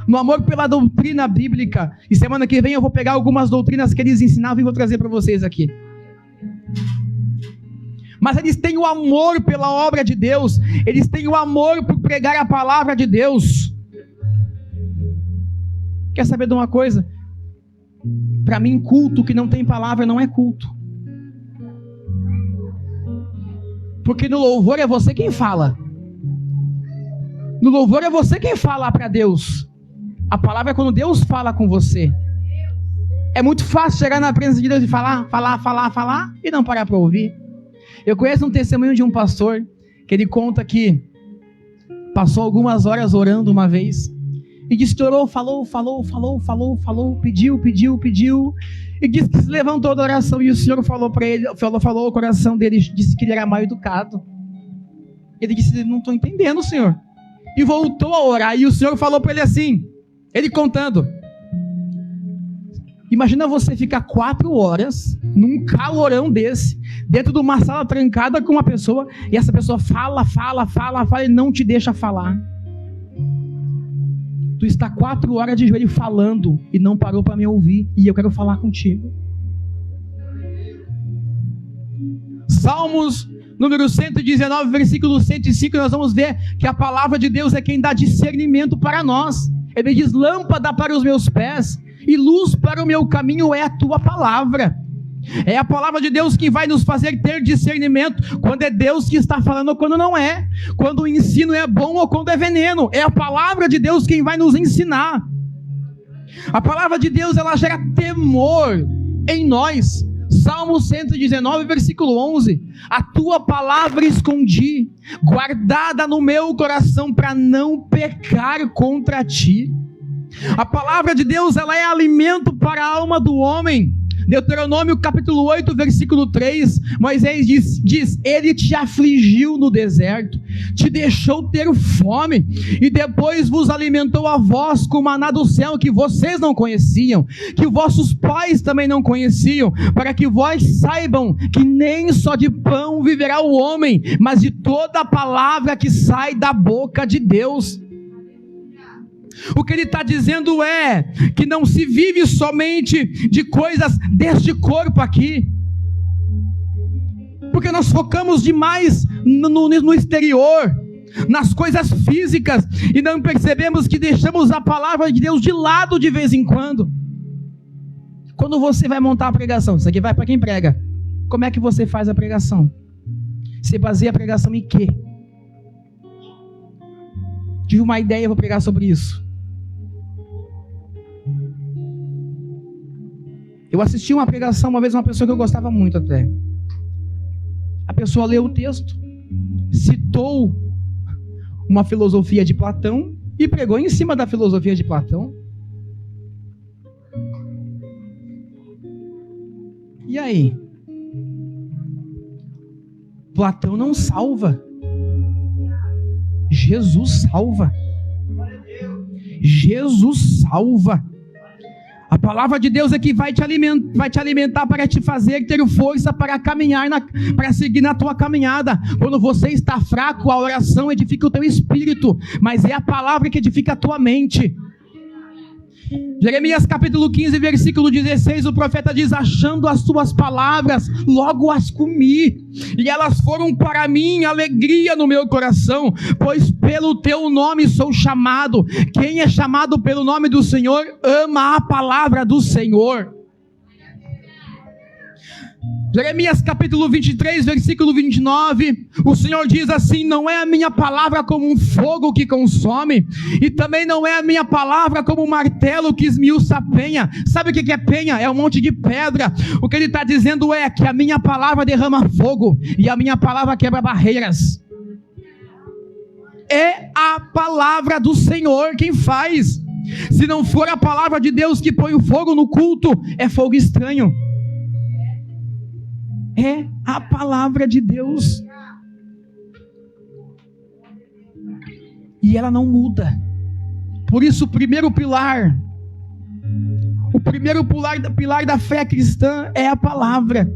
no amor pela doutrina bíblica. E semana que vem eu vou pegar algumas doutrinas que eles ensinavam e vou trazer para vocês aqui. Mas eles têm o amor pela obra de Deus, eles têm o amor por pregar a palavra de Deus. Quer saber de uma coisa? Para mim, culto que não tem palavra não é culto. Porque no louvor é você quem fala. No louvor é você quem fala para Deus. A palavra é quando Deus fala com você. É muito fácil chegar na presença de Deus e falar e não parar para ouvir. Eu conheço um testemunho de um pastor que ele conta que passou algumas horas orando uma vez e disse que orou, falou, pediu e disse que se levantou da oração e o Senhor falou para ele, falou o coração dele, disse que ele era mal educado. Ele disse, não estou entendendo, Senhor, e voltou a orar e o Senhor falou para ele assim, ele contando, imagina você ficar 4 horas num calorão desse, dentro de uma sala trancada com uma pessoa, e essa pessoa fala e não te deixa falar. Tu está 4 horas de joelho falando e não parou para me ouvir, e eu quero falar contigo. Salmos número 119, versículo 105, nós vamos ver que a palavra de Deus é quem dá discernimento para nós. Ele diz, lâmpada para os meus pés e luz para o meu caminho é a tua palavra. É a palavra de Deus que vai nos fazer ter discernimento, quando é Deus que está falando ou quando não é, quando o ensino é bom ou quando é veneno. É a palavra de Deus quem vai nos ensinar. A palavra de Deus, ela gera temor em nós. Salmo 119, versículo 11, a tua palavra escondi, guardada no meu coração para não pecar contra ti. A palavra de Deus, ela é alimento para a alma do homem. Deuteronômio capítulo 8, versículo 3, Moisés diz, ele te afligiu no deserto, te deixou ter fome, e depois vos alimentou a vós com maná do céu, que vocês não conheciam, que vossos pais também não conheciam, para que vós saibam que nem só de pão viverá o homem, mas de toda a palavra que sai da boca de Deus. O que ele está dizendo é que não se vive somente de coisas deste corpo aqui, porque nós focamos demais no exterior, nas coisas físicas, e não percebemos que deixamos a palavra de Deus de lado de vez em quando. Quando você vai montar a pregação, isso aqui vai para quem prega, como é que você faz a pregação? Você baseia a pregação em quê? Tive uma ideia, vou pregar sobre isso. Eu assisti uma pregação uma vez, uma pessoa que eu gostava muito até. A pessoa leu o texto, citou uma filosofia de Platão e pregou em cima da filosofia de Platão. E aí? Platão não salva. Jesus salva. Jesus salva. A palavra de Deus é que vai te alimentar para te fazer ter força para caminhar, para seguir na tua caminhada. Quando você está fraco, a oração edifica o teu espírito, mas é a palavra que edifica a tua mente. Jeremias capítulo 15, versículo 16, o profeta diz, achando as tuas palavras, logo as comi, e elas foram para mim alegria no meu coração, pois pelo teu nome sou chamado. Quem é chamado pelo nome do Senhor, ama a palavra do Senhor. Jeremias capítulo 23, versículo 29, o Senhor diz assim, não é a minha palavra como um fogo que consome, e também não é a minha palavra como um martelo que esmiuça a penha. Sabe o que é penha? É um monte de pedra. O que ele está dizendo é que a minha palavra derrama fogo, e a minha palavra quebra barreiras. É a palavra do Senhor quem faz. Se não for a palavra de Deus que põe o fogo no culto, é fogo estranho. É a palavra de Deus. E ela não muda. Por isso o primeiro pilar da fé cristã é a palavra.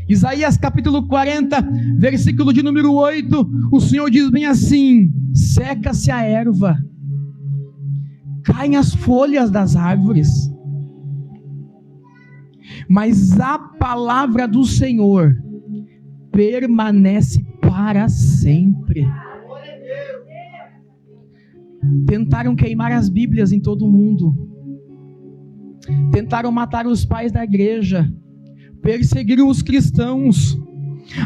Isaías capítulo 40, versículo de número 8, o Senhor diz bem assim, seca-se a erva, caem as folhas das árvores, mas a palavra do Senhor permanece para sempre. Tentaram queimar as Bíblias em todo o mundo, tentaram matar os pais da igreja, perseguiram os cristãos.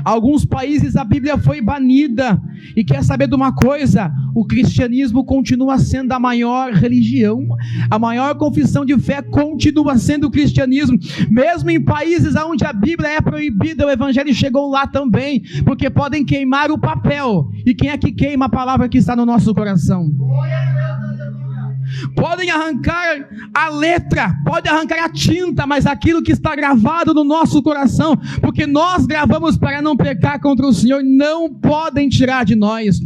Alguns países a Bíblia foi banida. E quer saber de uma coisa? O cristianismo continua sendo a maior religião, a maior confissão de fé continua sendo o cristianismo. Mesmo em países onde a Bíblia é proibida, o evangelho chegou lá também, porque podem queimar o papel. E quem é que queima a palavra que está no nosso coração? Podem arrancar a letra, podem arrancar a tinta, mas aquilo que está gravado no nosso coração, porque nós gravamos para não pecar contra o Senhor, não podem tirar de nós.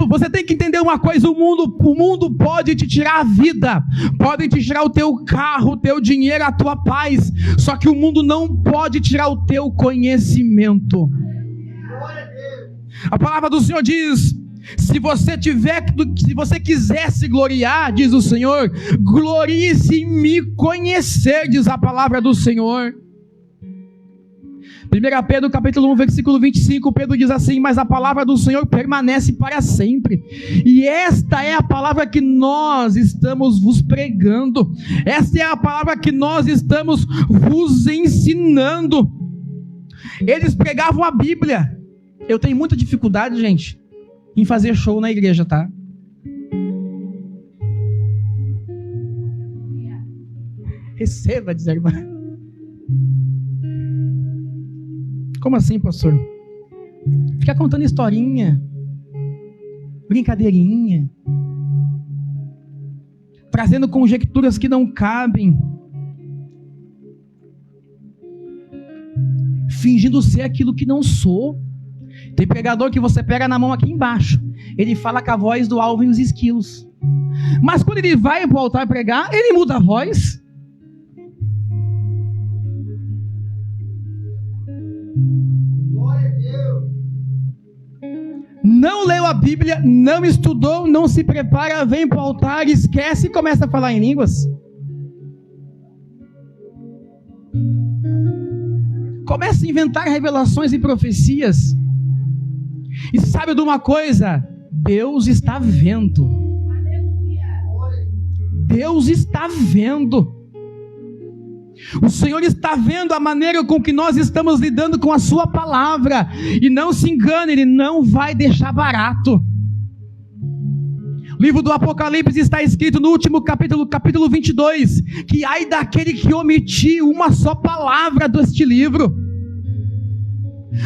Você tem que entender uma coisa, o mundo pode te tirar a vida, pode te tirar o teu carro, o teu dinheiro, a tua paz, só que o mundo não pode tirar o teu conhecimento. A palavra do Senhor diz, se você quiser se gloriar, diz o Senhor, glorie-se em me conhecer, diz a palavra do Senhor. 1 Pedro capítulo 1, versículo 25, Pedro diz assim, mas a palavra do Senhor permanece para sempre. E esta é a palavra que nós estamos vos pregando. Esta é a palavra que nós estamos vos ensinando. Eles pregavam a Bíblia. Eu tenho muita dificuldade, gente, em fazer show na igreja, tá? Receba, diz a irmã. Como assim, pastor? Ficar contando historinha, brincadeirinha. trazendo conjecturas que não cabem, fingindo ser aquilo que não sou. Tem pregador que você pega na mão aqui embaixo, ele fala com a voz do Alvin e os Esquilos, mas quando ele vai para o altar pregar, ele muda a voz. Glória a Deus. Não leu a Bíblia, não estudou, não se prepara, vem para o altar, esquece e começa a falar em línguas. Começa a inventar revelações e profecias. E sabe de uma coisa? Deus está vendo. Deus está vendo. O Senhor está vendo a maneira com que nós estamos lidando com a sua palavra. E não se engane, Ele não vai deixar barato. O livro do Apocalipse está escrito no último capítulo, capítulo 22, que ai daquele que omitir uma só palavra deste livro.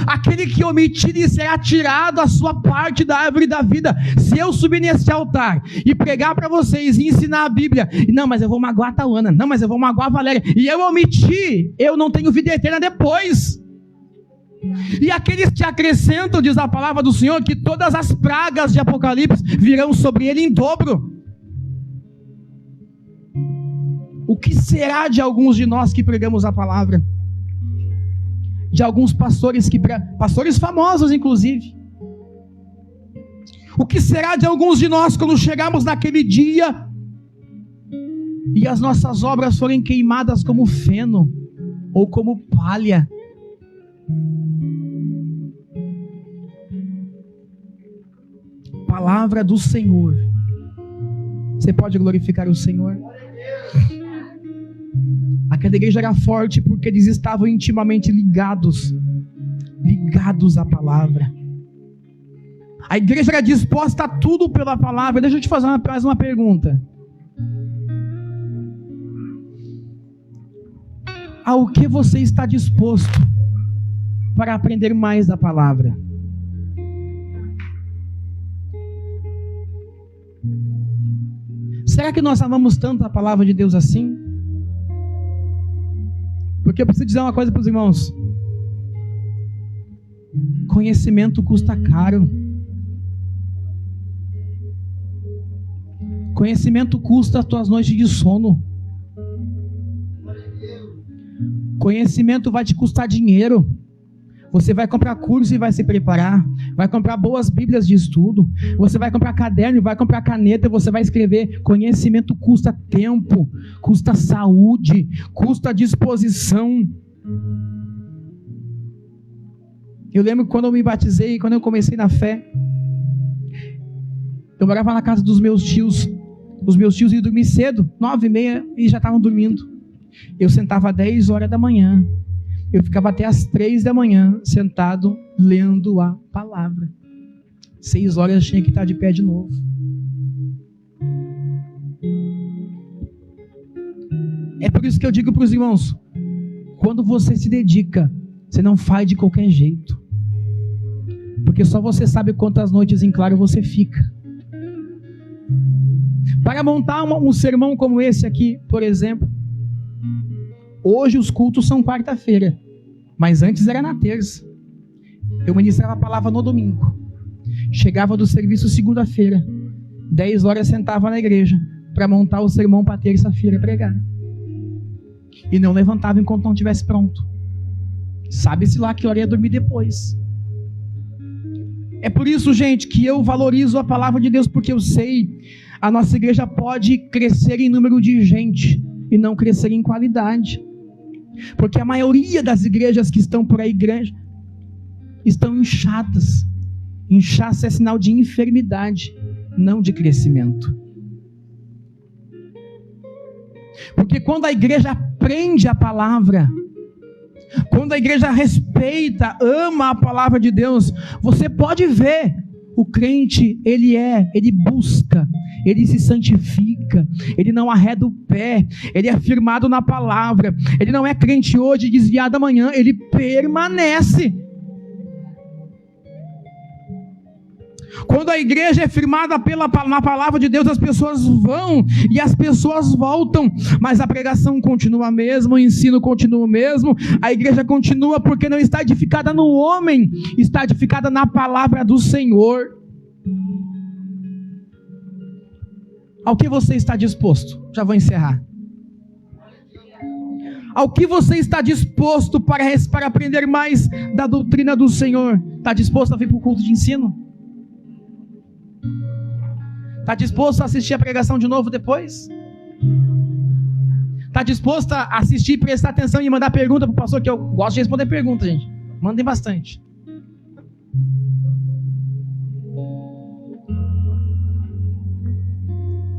Aquele que omitir será tirado a sua parte da árvore da vida. Se eu subir nesse altar e pregar para vocês e ensinar a Bíblia, não, mas eu vou magoar a Tauana, não, mas eu vou magoar a Valéria, e eu omitir, eu não tenho vida eterna depois. E aqueles que acrescentam, diz a palavra do Senhor, que todas as pragas de Apocalipse virão sobre ele em dobro. O que será de alguns de nós que pregamos a palavra? De alguns pastores pastores famosos inclusive. O que será de alguns de nós quando chegarmos naquele dia e as nossas obras forem queimadas como feno ou como palha? Palavra do Senhor. Você pode glorificar o Senhor? Aquela igreja era forte porque eles estavam intimamente ligados à palavra. A igreja era disposta a tudo pela palavra. Deixa eu te fazer mais uma pergunta. Ao que você está disposto para aprender mais da palavra? Será que nós amamos tanto a palavra de Deus assim? Porque eu preciso dizer uma coisa para os irmãos. Conhecimento custa caro. Conhecimento custa as tuas noites de sono. Conhecimento vai te custar dinheiro. Você vai comprar curso e vai se preparar. Vai comprar boas bíblias de estudo. Você vai comprar caderno, vai comprar caneta, você vai escrever. Conhecimento custa tempo, custa saúde, custa disposição. Eu lembro quando eu me batizei, quando eu comecei na fé, eu morava na casa dos meus tios. Os meus tios iam dormir cedo, 9h30, e já estavam dormindo. Eu sentava às 10 horas da manhã. Eu ficava até às 3 da manhã sentado lendo a palavra. 6 horas eu tinha que estar de pé de novo. É por isso que eu digo para os irmãos: quando você se dedica, você não faz de qualquer jeito, porque só você sabe quantas noites em claro você fica. Para montar um sermão como esse aqui, por exemplo, hoje os cultos são quarta-feira, mas antes era na terça. Eu ministrava a palavra no domingo. Chegava do serviço segunda-feira, 10 horas sentava na igreja para montar o sermão para terça-feira pregar. E não levantava enquanto não estivesse pronto. Sabe-se lá que hora ia dormir depois. É por isso, gente, que eu valorizo a palavra de Deus, porque eu sei, a nossa igreja pode crescer em número de gente e não crescer em qualidade. Porque a maioria das igrejas que estão por aí estão inchadas. Inchaço é sinal de enfermidade, não de crescimento. Porque quando a igreja aprende a palavra, quando a igreja respeita, ama a palavra de Deus, você pode ver, o crente, ele busca, ele se santifica, ele não arreda o pé, ele é firmado na palavra, ele não é crente hoje e desviado amanhã, ele permanece. Quando a igreja é firmada na palavra de Deus, as pessoas vão e as pessoas voltam, mas a pregação continua a mesma, o ensino continua o mesmo, a igreja continua porque não está edificada no homem, está edificada na palavra do Senhor. Ao que você está disposto? Já vou encerrar. Ao que você está disposto para aprender mais da doutrina do Senhor? Está disposto a vir para o culto de ensino? Está disposto a assistir a pregação de novo depois? Está disposto a assistir, prestar atenção e mandar pergunta para o pastor? Que eu gosto de responder perguntas, gente. Mandem bastante.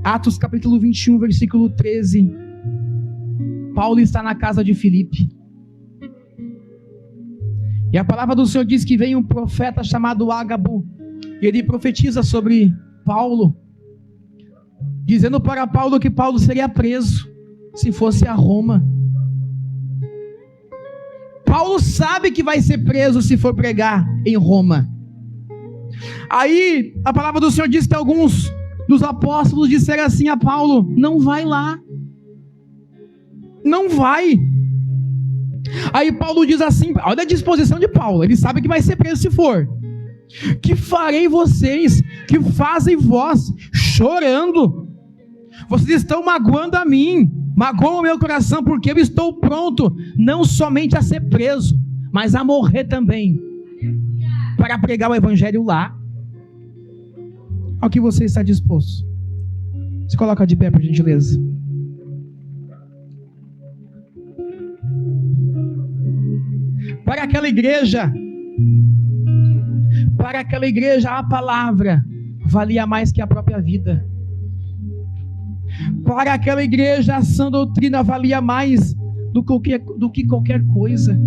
Atos capítulo 21, versículo 13. Paulo está na casa de Filipe. E a palavra do Senhor diz que veio um profeta chamado Ágabo. E ele profetiza sobre Paulo, dizendo para Paulo que Paulo seria preso se fosse a Roma. Paulo sabe que vai ser preso se for pregar em Roma. Aí a palavra do Senhor diz que alguns dos apóstolos disseram assim a Paulo: não vai lá, não vai. Aí Paulo diz assim, olha a disposição de Paulo, ele sabe que vai ser preso se for. Que farei vocês, que fazem vós, chorando? Vocês estão magoando a mim, magoam o meu coração, porque eu estou pronto, não somente a ser preso, mas a morrer também, para pregar o evangelho lá. Ao que você está disposto? Se coloca de pé, por gentileza. Para aquela igreja a palavra valia mais que a própria vida. Para aquela igreja a sã doutrina valia mais do que qualquer coisa.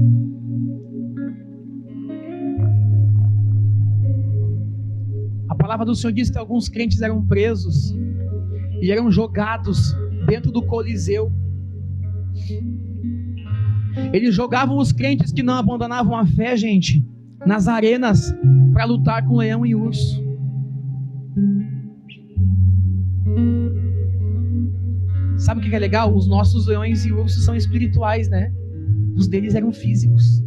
A palavra do Senhor diz que alguns crentes eram presos e eram jogados dentro do Coliseu. Eles jogavam os crentes que não abandonavam a fé, gente, nas arenas para lutar com leão e urso. Sabe o que é legal? Os nossos leões e ursos são espirituais, né? Os deles eram físicos.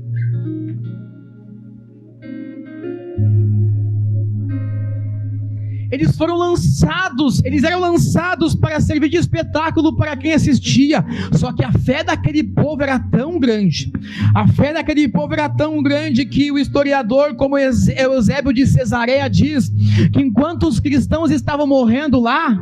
Eles eram lançados para servir de espetáculo para quem assistia. Só que a fé daquele povo era tão grande. A fé daquele povo era tão grande que o historiador, como Eusébio de Cesareia, diz que enquanto os cristãos estavam morrendo lá,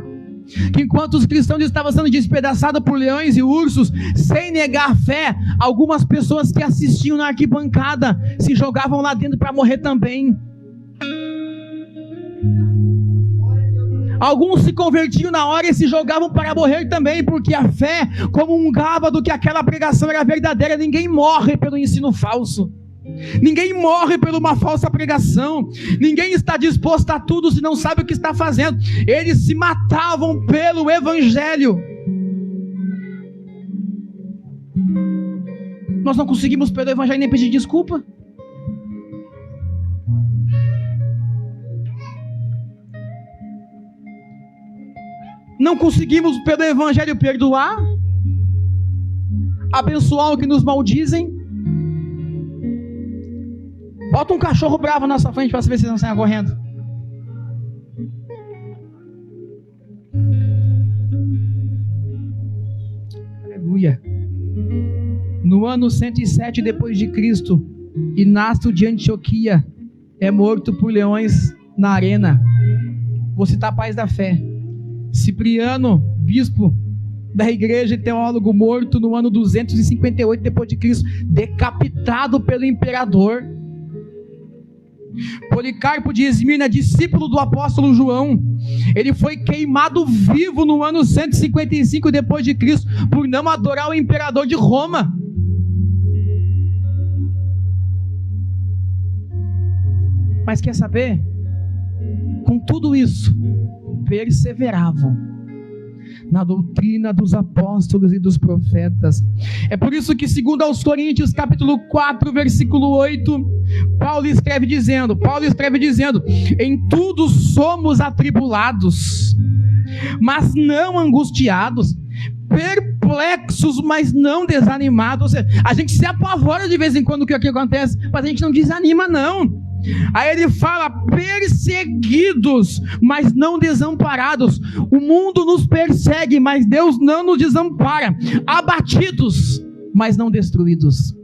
que enquanto os cristãos estavam sendo despedaçados por leões e ursos, sem negar a fé, algumas pessoas que assistiam na arquibancada se jogavam lá dentro para morrer também. Alguns se convertiam na hora e se jogavam para morrer também, porque a fé comungava do que aquela pregação era verdadeira. Ninguém morre pelo ensino falso. Ninguém morre por uma falsa pregação. Ninguém está disposto a tudo se não sabe o que está fazendo. Eles se matavam pelo evangelho. Nós não conseguimos pelo evangelho nem pedir desculpa. Não conseguimos pelo evangelho perdoar, abençoar o que nos maldizem. Bota um cachorro bravo na nossa frente para saber se não saem correndo. Aleluia. No ano 107 depois de Cristo, Inácio de Antioquia é morto por leões na arena. Vou citar pais da fé. Cipriano, bispo da igreja e teólogo, morto no ano 258 depois de Cristo, decapitado pelo imperador. Policarpo de Esmirna, discípulo do apóstolo João, ele foi queimado vivo no ano 155 depois de Cristo por não adorar o imperador de Roma. Mas quer saber? Com tudo isso, perseveravam. na doutrina dos apóstolos e dos profetas. É por isso que, segundo aos Coríntios, capítulo 4, versículo 8, Paulo escreve dizendo, em tudo somos atribulados, mas não angustiados, perplexos, mas não desanimados. Ou seja, a gente se apavora de vez em quando com o que acontece, mas a gente não desanima, não. Aí ele fala: perseguidos, mas não desamparados. O mundo nos persegue, mas Deus não nos desampara. Abatidos, mas não destruídos.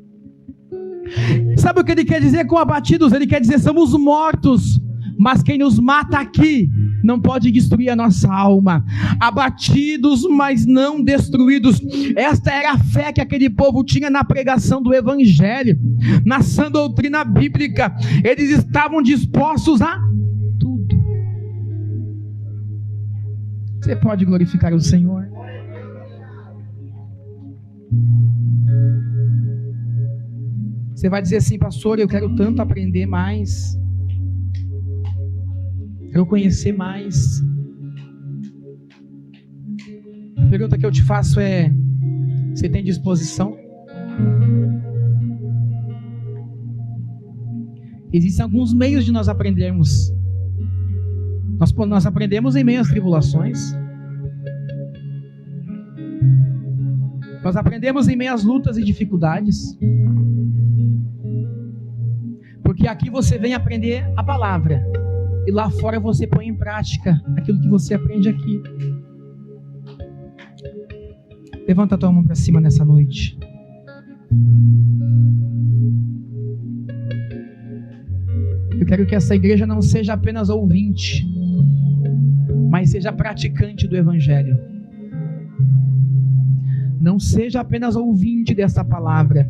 Sabe o que ele quer dizer com abatidos? Ele quer dizer: somos mortos, mas quem nos mata aqui não pode destruir a nossa alma. Abatidos, mas não destruídos. Esta era a fé que aquele povo tinha na pregação do evangelho, na sã doutrina bíblica. Eles estavam dispostos a tudo. Você pode glorificar o Senhor? Você vai dizer assim: pastor, eu quero tanto aprender mais, quero conhecer mais. A pergunta que eu te faço é: você tem disposição? Existem alguns meios de nós aprendermos. Nós aprendemos em meio às tribulações. Nós aprendemos em meio às lutas e dificuldades. Porque aqui você vem aprender a palavra, e lá fora você põe em prática aquilo que você aprende aqui. Levanta a tua mão para cima nessa noite. Eu quero que essa igreja não seja apenas ouvinte, mas seja praticante do evangelho. Não seja apenas ouvinte dessa palavra,